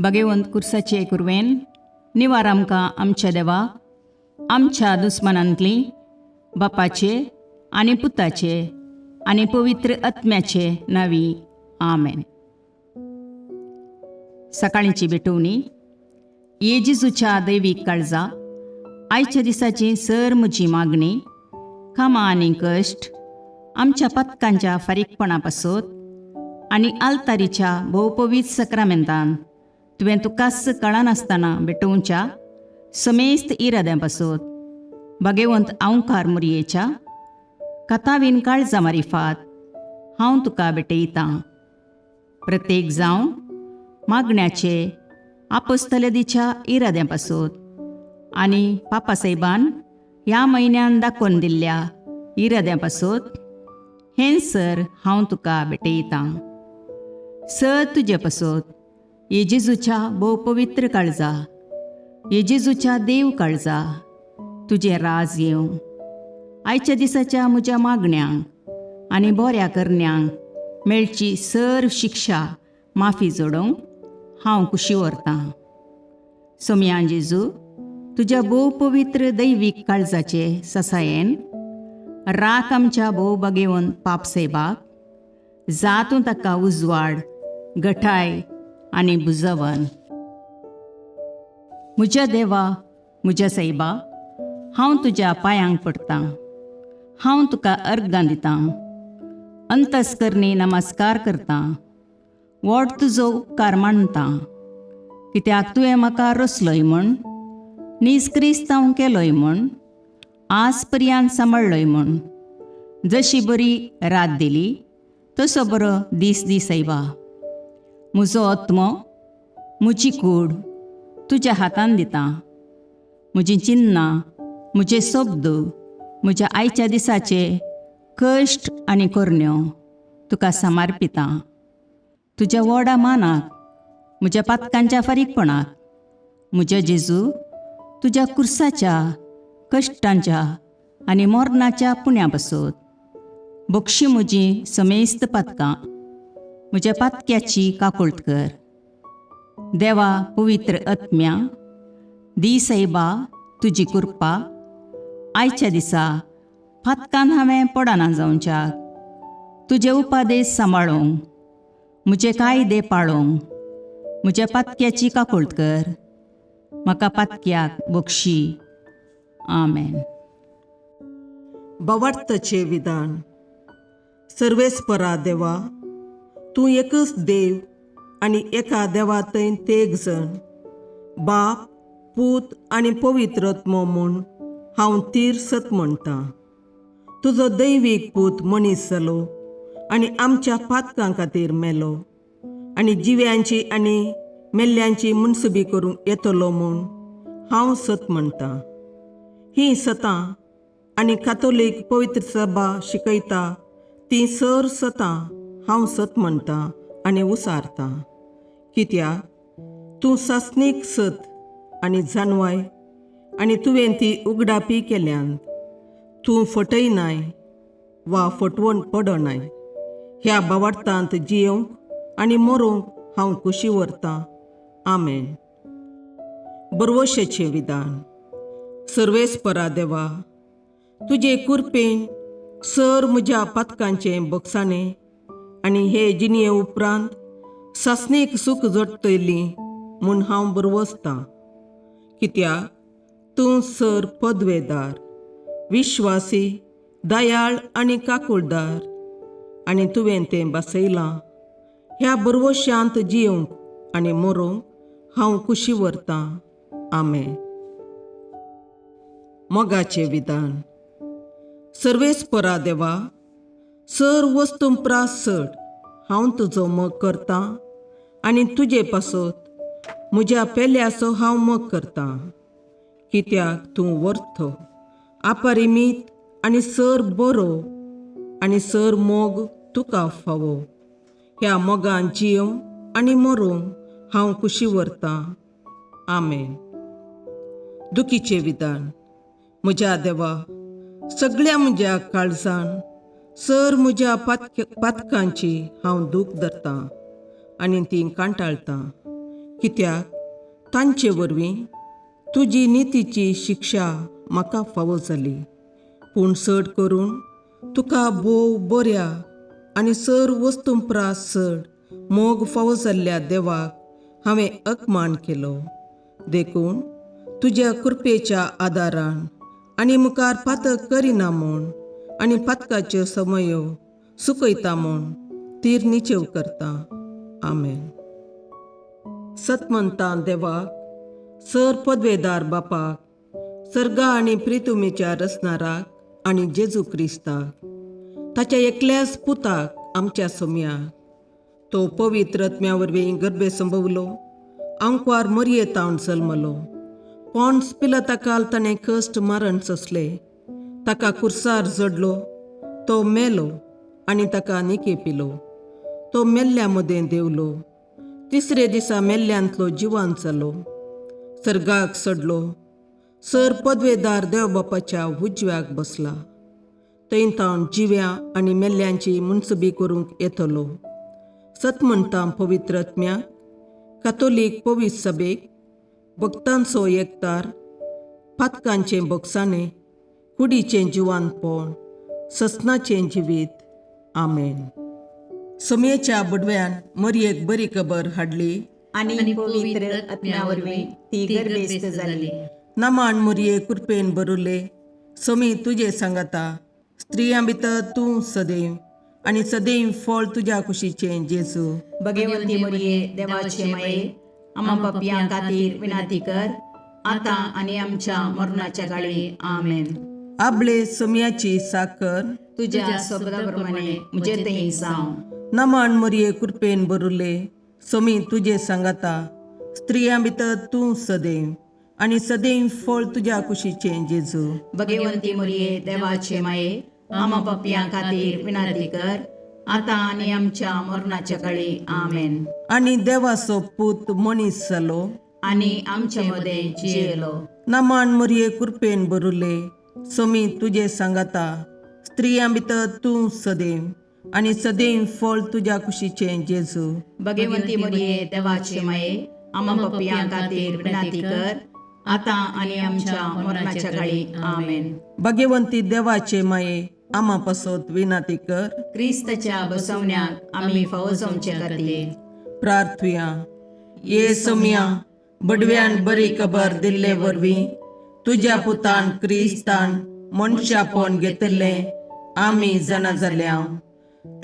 भगवंत कुर्साचे कुरवेन निवार आमकां आमच्या देवाक आमच्या दुस्मनांतली बापाचे आनी पुताचे आनी पवित्र आत्म्याचे नावी आमेन. सकाळींची भेटवणी. येजेजूच्या दैवीक काळजा आयच्या दिसाची सर म्हजी मागणी कामां आनी कश्ट आमच्या पथकांच्या फारीकपणा पासत आनी आल्तारीच्या भोवपवीत सक्रामेंतान तुवें तुकास कळनासतना भेटोवच्या समेस्त इराद्यां पासत भगवंत आंवकार मुरयेच्या कथावीन काळजा मारिफात हांव तुका भेटयतां. प्रत्येक जावं मागण्याचे आपोस्तलदीच्या इराद्यां पासत आनी पापासाहेबान ह्या म्हयन्यान दाखोवन दिल्ल्या इराद्यां पासत हें सर हांव तुका भेटयतां. सर तुजे पासत येजेजूच्या भोवपवित्र काळजा, येजेजूच्या देव काळजा तुजें राज येवं. आयच्या दिसाच्या म्हज्या मागण्यांक आनी बऱ्या करण्यांक मेळची सर शिक्षा माफी जोडोवंक हांव कुशी व्हरतां. सोम्या जेजू, तुज्या भोवपवित्र दैवीक काळजाचे ससायेन राख आमच्या भोव भगवंत पापसाहेबाक, जातूं ताका उजवाड, घटाय आनी बुजवण. म्हज्या देवा, म्हज्या साहिबा, हांव तुज्या पांयांक पडटां. हांव तुका अर्गां दितां. अंतस्करणी नमस्कार करतां. व्हड तुजो उपकार मानतां. कित्याक तुवें म्हाका रचलोय म्हूण, निस्क्रिस्तांव केलोय म्हूण, आज पर्यंत सांबाळलोय म्हूण. जशी बरी रात दिली तसो बरो दीस दी साहिबा. म्हजो आत्मो, म्हजी कूड तुज्या हातान दितां. म्हजीं चिन्नां, म्हजे शब्द, म्हज्या आयच्या दिसाचे कश्ट आनी करण्यो तुका समर्पितां. तुज्या व्हडा मानाक, म्हज्या पातकांच्या फारीकपणाक, म्हज्या जेजू तुज्या कुर्साच्या कश्टांच्या आनी मरणाच्या पुण्या पासत बक्षी म्हजीं समेस्त पातकां. म्हज्या पातक्याची काकुळट कर. देवा पवित्र आत्म्या, दी साहिबा तुजी कृपा आयच्या दिसा पातकान हांवें पडना जावच्याक तुजे उपादेश सांबाळूंक, म्हजे कायदे पाळोवंक म्हज्या पातक्याची काकुळट कर. म्हाका पातक्याक बक्षी. आमेन. भावार्थाचे विधान. सर्वेस्परा देवा, तूं एकच देव आनी एका देवातय तेग जण, बाप, पूत आनी पवित्र आत्मो म्हूण हांव तीर सत म्हणटां. तुजो दैवीक पूत मनीस जालो आनी आमच्या पातकां खातीर मेलो आनी जिव्यांची आनी मेल्ल्यांची मुनसुबी करूंक येतलो म्हूण हांव सत म्हणटां. हीं सतां आनी कातोलीक पवित्र सभा शिकयता तीं सर सतां हांव सत म्हणटां आनी उसारतां. कित्याक तूं सासणीक सत आनी जानवाय आनी तुवें ती उगडापी केल्यांत. तूं फटयनाय वा फटवण पडनाय. ह्या भावार्थांत जियोंक आनी मरोवंक हांव कुशी व्हरतां. आमेन. बरवशेचें विधान. सर्वेस्परा देवा, तुजे कृपेन सर म्हज्या पातकांचें बक्षाणें आनी हे जिणये उपरांत सासणेक सूख जोडटलीं म्हूण हांव बरवसतां. कित्याक तूं सर पदवेदार, विश्वासी, दयाळ आनी काकुळदार आनी तुवें तें बसयलां. ह्या बरवश्यांत जियोंक आनी मरोवंक हांव कुशी व्हरतां. आमेन. मोगाचें विधान. सर्वेस्परा देवा, सर वस्तुंपरास चड हांव तुजो मोग करतां आनी तुजे पासत म्हज्या पेल्याचो हांव मोग करतां. कित्याक तूं वर्थ, अपरिमीत आनी सर बरो आनी सर मोग तुका फावो. ह्या मोगान जियोंक आनी मरोवंक हांव कुशी व्हरतां. आमेन. दुखीचें विधान. म्हज्या देवा, सगळ्या म्हज्या काळजान सर म्हज्या पातकांची हांव दूख धरतां आनी तीं कांटाळटां. कित्याक तांचे वरवीं तुजी नितीची शिक्षा म्हाका फावो जाली. पूण चड करून तुका बोव बऱ्या आनी सर वस्तूंपरास चड मोग फावो जाल्ल्या देवाक हांवें अकमान केलो. देखून तुज्या कृपेच्या आदारान आनी मुखार पातक करिना म्हूण आनी पातकाच्यो समयो सुकयता म्हूण तीर निचेव करता. आमेन. सतमंतां देवाक, सर पदवेदार बापाक, सर्गा आनी प्रितुमेच्या रचणाराक आनी जेजू क्रिस्ताक, ताच्या एकल्याच पुताक आमच्या सोम्याक, तो पवित्र आत्म्या वरवीं गर्भे संभवलो, आंकवार मरयेतावन जल्मलो, पोंस पिलाताकाल ताणें कश्ट मरण सोंसले, ताका कुर्सार जडलो, तो मेलो आनी ताका निकेपिलो, तो मेल्ल्या मदें देवलो, तिसरे दिसा मेल्ल्यांतलो जिवांत जालो, सर्गाक चडलो, सर पदवेदार देवबापाच्या उजव्याक बसला, थंय तावन जिव्या आनी मेल्ल्यांची मुनसबी करूंक येतलो. सतमंतां पवित्र आत्म्याक, कातोलीक पवित्र सभेक, भक्तांचो एकतार, पातकांचें भोगसाणें, कुडीचें जिवांतपण, ससनाचें जिवीत. आमेन. सोमयेच्या बुडव्यान मरयेक बरी खबर हाडली आनी पवित्र आत्म्या वरवीं ती गर्भेस्त जाली. नमान मरये कृपेन बरुले, सोमी तुजे सांगाता, स्त्रियां भितर तूं सदैव आनी सदैव फळ तुज्या कुशीचें जेजू. भगवंती मरिये देवाचे माये, आम्हा पापियां खातीर विनाती कर, आतां आनी आमच्या मरणाच्या काळी. आमेन. आपले सोमयाची साकर तुझ्या शब्दाप्रमाणे म्हजे थंय जावं. नमान मरये कृपेन बरुले, सोमी तुजे सांगाता, स्त्रियां भितर तूं सदैव आनी सदैव फळ तुज्या कुशीचें जेजू. भगवंती मरिये देवाचे माये, आम्हा पापियां खातीर विनाती कर, आतां आनी आमच्या मरणाच्या काळी. आमेन. आनी देवाचो पूत मनीस जालो आनी आमचे मदें जियेलो. नमान मरये कृपेन बरुले, सोमी तुजे सांगाता, स्त्रियां भितर तूं सदैव आनी सदैव फळ तुज्या कुशीचें जेजू. भगवंती मरिये देवाचे माये, आम्हा पापियां खातीर विनाती कर, आतां आनी आमच्या मरणाच्या काळी. आमेन. भगवंती देवाचे माये, आम्हा पासत विनाती कर. क्रिस्ताच्या बसवण्याक आमी फावो जावचे खातीर प्रार्थुया. ये सोम्या, बडव्यान बरी खबर दिल्ले वरवीं तुज्या पुतान क्रिस्तान मनशापण घेतिल्लें आमी जाणा जाल्या,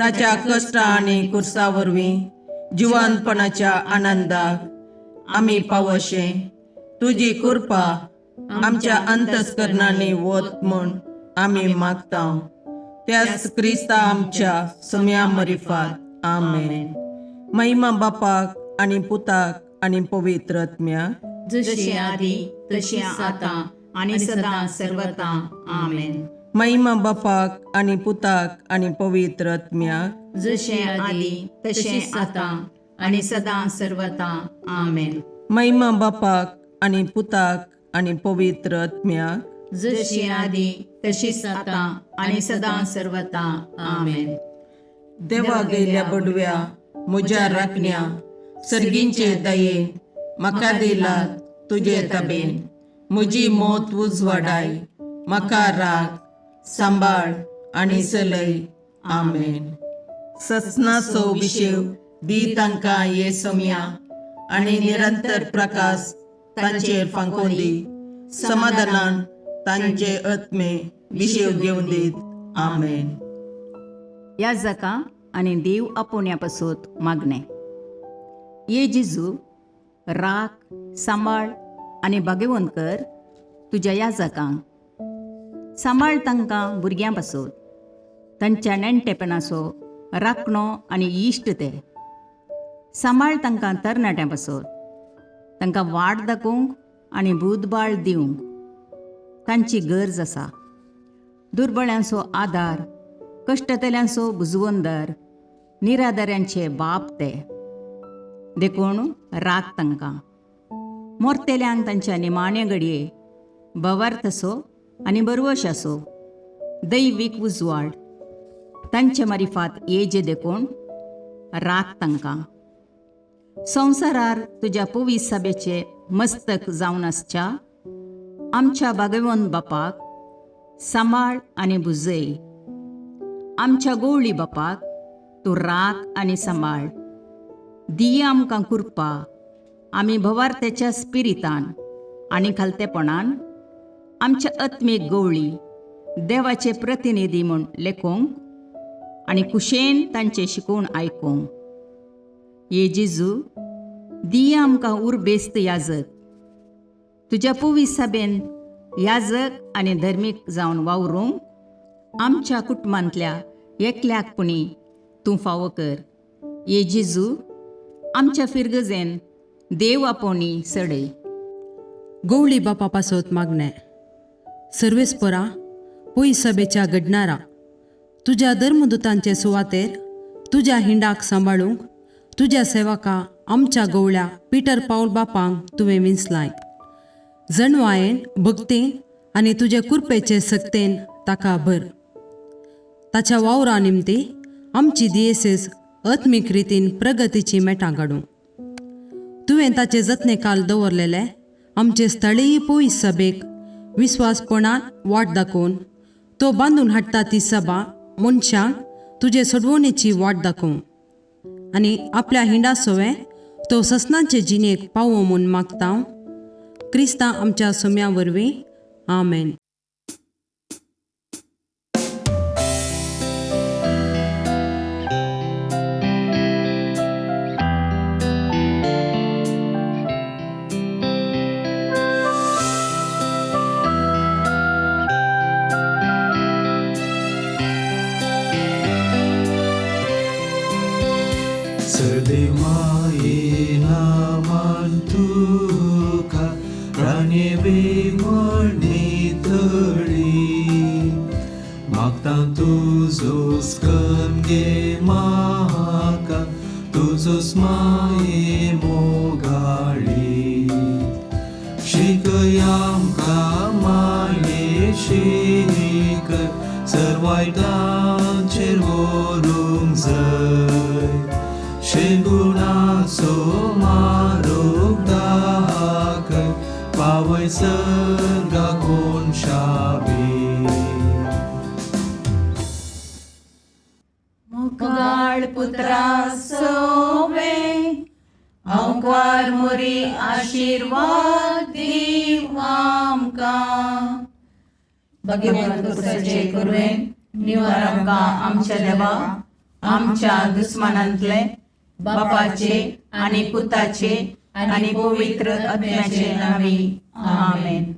ताच्या कश्टा आनी कुर्सा वरवीं जिवंतपणाच्या आनंदाक आमी पावशे तुजी कृपा आमच्या अंतस्करणांनी वत म्हूण आमी मागता. त्याच क्रिस्ता आमच्या सोम्या मरिफात. आमेन. महिमा बापाक आनी पुताक आनी पवित्र आत्म्याक, जशें आदी तशें आतां आनी सदां सर्वदा. आमेन. महिमा बापाक आनी पुताक आनी पवित्र आत्म्याक, जशें आदी तशें आतां आनी सदां सर्वदा. आमेन. महिमा बापाक आनी पुताक आनी पवित्र आत्म्याक, जशी आदी तशीच आतां आनी सदां सर्वदा. आमेन. देवा गेल्या बडव्या म्हज्या राखण्या, सर्गींचे दयेन म्हाका दिला तुजे ताबेन. म्हजी मोत उजवाडाय, म्हाका राख, सांबाळ आनी चलय. आमेन. ससनाचो विशेव दी तांकां ये सोम्या, आनी निरंतर प्रकाश तांचेर फांकोन दी. समाधानान तांचे आत्मे विशेव घेवन दीत. आमेन. याजकां आनी देव आपोवण्या पासत मागणें. ये जेजू, राख, सांबाळ आनी भाग्यवंत कर तुज्या याजकांक. सांबाळ तांकां भुरग्यां पासत, तांच्या नेणटेपणाचो राखणो आनी इश्ट ते. सांबाळ तांकां तरणाट्यां पासत, तांकां वाट दाखोवंक आनी बुधबाळ दिवंक तांची गरज आसा. दुर्बळ्यांचो आदार, कश्टतल्यांचो बुजवंदर, निराधाऱ्यांचे बाप ते. देखून राख तांकां. मोरतेल्यांक तांच्या निमाणे घडये भवार्थसो आनी बरवशाचो दैवीक उजवाड तांचे मारिफात येजे देखून राख तांकां. संवसारार तुज्या पवित्र सभेचे मस्तक जावन आसच्या आमच्या भागवंत बापाक सांबाळ आनी बुजय. आमच्या गवळी बापाक तूं राख आनी सांबाळ. दिया आमकां कुरपा आमी भवार्थ्याच्या स्पिरितान आनी खालतेपणान आमच्या आत्मीक गवळी देवाचे प्रतिनिधी म्हूण लेखोंक आनी कुशेन तांचे शिकोवन आयकूंक. ये जेजू दिया आमकां उर्बेस्त याजक. तुज्या पवित्र सभेन याजक आनी धर्मीक जावन वावरूंक आमच्या कुटुंबांतल्या एकल्याकपणी तूं फावो कर. ये जेजू आमच्या फिरगजेन देव आपोवणी सडय. गवळी बापा पासत मागणे. सर्वेस्परा पयस सभेच्या घडणारा तुज्या धर्मदुतांचे सुवातेर तुज्या हिंडाक सांबाळूंक तुज्या सेवका आमच्या गवळ्या पिटर पाऊल बापांक तुवें विंचलाय. जणवायेन भक्तीन आनी तुजे कुरपेचे सक्तेन ताका भर. ताच्या वावरा निमती आमची दियेसीस आत्मीक रितीन प्रगतीची मेटां काडूं. तुवें ताचे जतने काल दवरलेले आमचे स्थळीय पयस सभेक विस्वासपणान वाट दाखोवन तो बांदून हाडटा ती सभा मनशांक तुजे सडवणेची वाट दाखोवं आनी आपल्या हिंडा सोवे तो ससनाचे जिणेक पावो म्हूण मागता. क्रिस्तां आमच्या सोम्या वरवीं. आमेन. सदैवायेना तुका प्राणेवे मळणी थळी मागता तुजो स्कंगे म्हाका तुजो स्माये मोगाळी शिकय आमकां मायेशी कर सर्वायतांचेर व्हरूंक जाय शेगुणाचो मारोग दाखय पावय सर्गाकोन शाबी मुखाळ पुत्रा सोवे अवकार मोरी आशीर्वाद दीव आमकां. भगवंत पुत्राचे करुवेन निवार आमकां आमच्या देवा आमच्या दुस्मानांतले बापाचे आनी पुताचे आनी पवित्र आत्म्याचे नावी. आमेन.